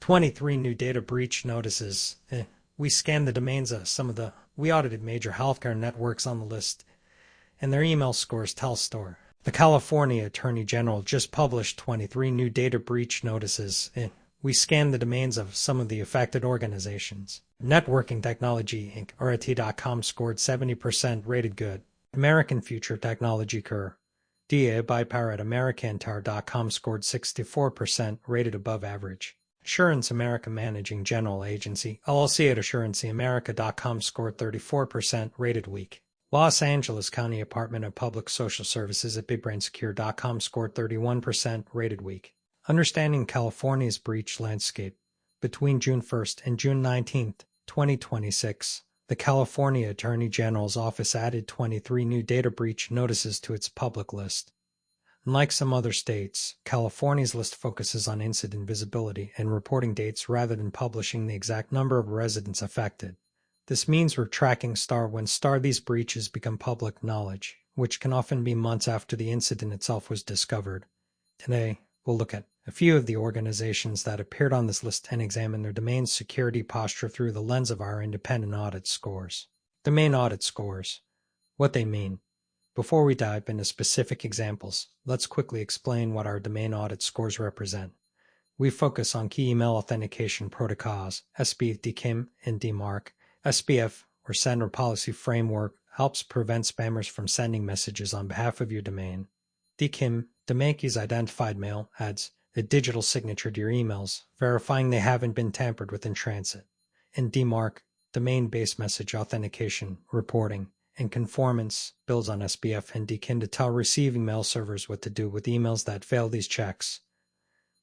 23 new data breach notices. We scanned the domains of we audited major healthcare networks on the list, and their email scores tell story. The California Attorney General just published 23 new data breach notices. We scanned the domains of some of the affected organizations. Networking Technology Inc. Audit.com scored 70%, rated good. American Future Technology Cur. DA by Power at Americantar.com scored 64%, rated above average. Assurance America Managing General Agency, LLC at AssuranceAmerica.com scored 34%, rated weak. Los Angeles County Department of Public Social Services at BigBrainSecure.com scored 31%, rated weak. Understanding California's breach landscape. Between June 1st and June 19th, 2026, the California Attorney General's office added 23 new data breach notices to its public list. Unlike some other states, California's list focuses on incident visibility and reporting dates rather than publishing the exact number of residents affected. This means we're tracking when these breaches become public knowledge, which can often be months after the incident itself was discovered. Today, we'll look at a few of the organizations that appeared on this list and examine their domain security posture through the lens of our independent audit scores. Domain audit scores. What they mean. Before we dive into specific examples, let's quickly explain what our domain audit scores represent. We focus on key email authentication protocols, SPF, DKIM, and DMARC. SPF, or Sender Policy Framework, helps prevent spammers from sending messages on behalf of your domain. DKIM, domain keys identified mail, adds a digital signature to your emails, verifying they haven't been tampered with in transit. And DMARC, domain-based message authentication, reporting, and conformance builds on SPF and DKIM to tell receiving mail servers what to do with emails that fail these checks,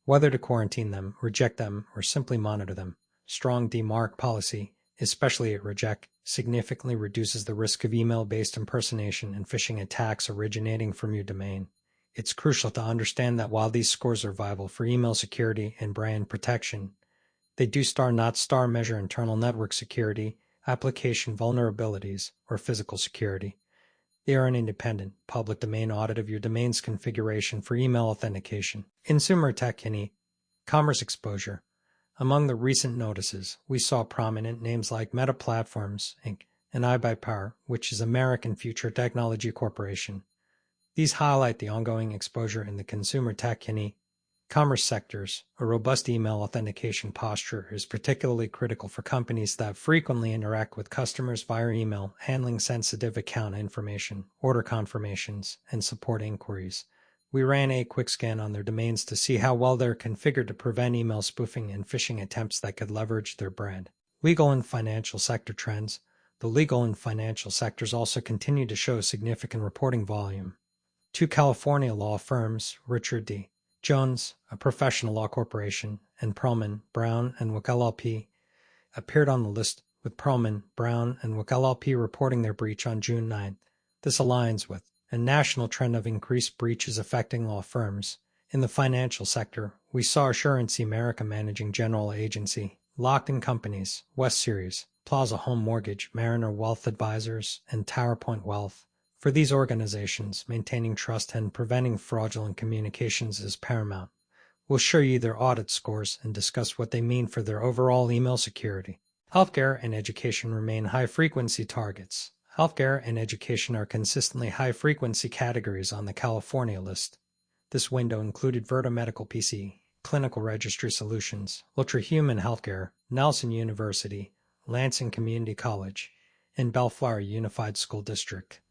whether to quarantine them, reject them, or simply monitor them. Strong DMARC policy, especially at reject, significantly reduces the risk of email-based impersonation and phishing attacks originating from your domain. It's crucial to understand that while these scores are vital for email security and brand protection, they do not measure internal network security, application vulnerabilities, or physical security. They are an independent, public domain audit of your domain's configuration for email authentication. Consumer Tech and e-commerce exposure. Among the recent notices, we saw prominent names like Meta Platforms, Inc. and iBuyPower, which is American Future Technology Corporation. These highlight the ongoing exposure in the consumer tech and e-commerce sectors. A robust email authentication posture is particularly critical for companies that frequently interact with customers via email, handling sensitive account information, order confirmations, and support inquiries. We ran a quick scan on their domains to see how well they're configured to prevent email spoofing and phishing attempts that could leverage their brand. Legal and financial sector trends. The legal and financial sectors also continue to show significant reporting volume. Two California law firms, Richard D. Jones, a professional law corporation, and Perlman, Brown & Wick LLP, appeared on the list, with Perlman, Brown & Wick LLP reporting their breach on June 9th. This aligns with a national trend of increased breaches affecting law firms. In the financial sector, we saw Assurance America Managing General Agency, Lockton Companies, West Series, Plaza Home Mortgage, Mariner Wealth Advisors, and TowerPoint Wealth. For these organizations, maintaining trust and preventing fraudulent communications is paramount. We'll show you their audit scores and discuss what they mean for their overall email security. Healthcare and education remain high-frequency targets. Healthcare and education are consistently high-frequency categories on the California list. This window included Verta Medical PC, Clinical Registry Solutions, Ultrahuman Healthcare, Nelson University, Lansing Community College, and Bellflower Unified School District.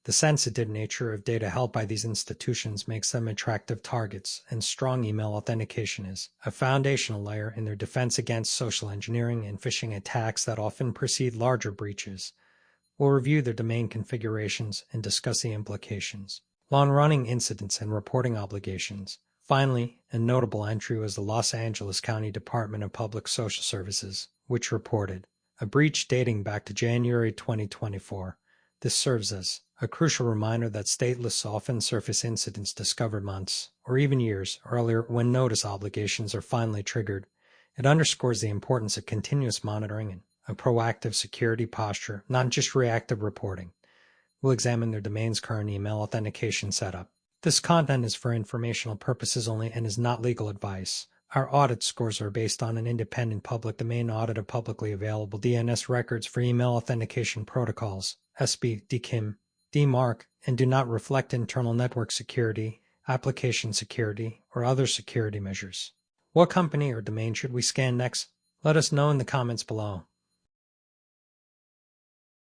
The sensitive nature of data held by these institutions makes them attractive targets, and strong email authentication is a foundational layer in their defense against social engineering and phishing attacks that often precede larger breaches. We'll review their domain configurations and discuss the implications. Long-running incidents and reporting obligations. Finally, a notable entry was the Los Angeles County Department of Public Social Services, which reported a breach dating back to January 2024. This serves as a crucial reminder that state lists often surface incidents discovered months, or even years, earlier when notice obligations are finally triggered. It underscores the importance of continuous monitoring and a proactive security posture, not just reactive reporting. We'll examine their domain's current email authentication setup. This content is for informational purposes only and is not legal advice. Our audit scores are based on an independent public domain audit of publicly available DNS records for email authentication protocols, SB, DKIM, DMARC, and do not reflect internal network security, application security, or other security measures. What company or domain should we scan next? Let us know in the comments below.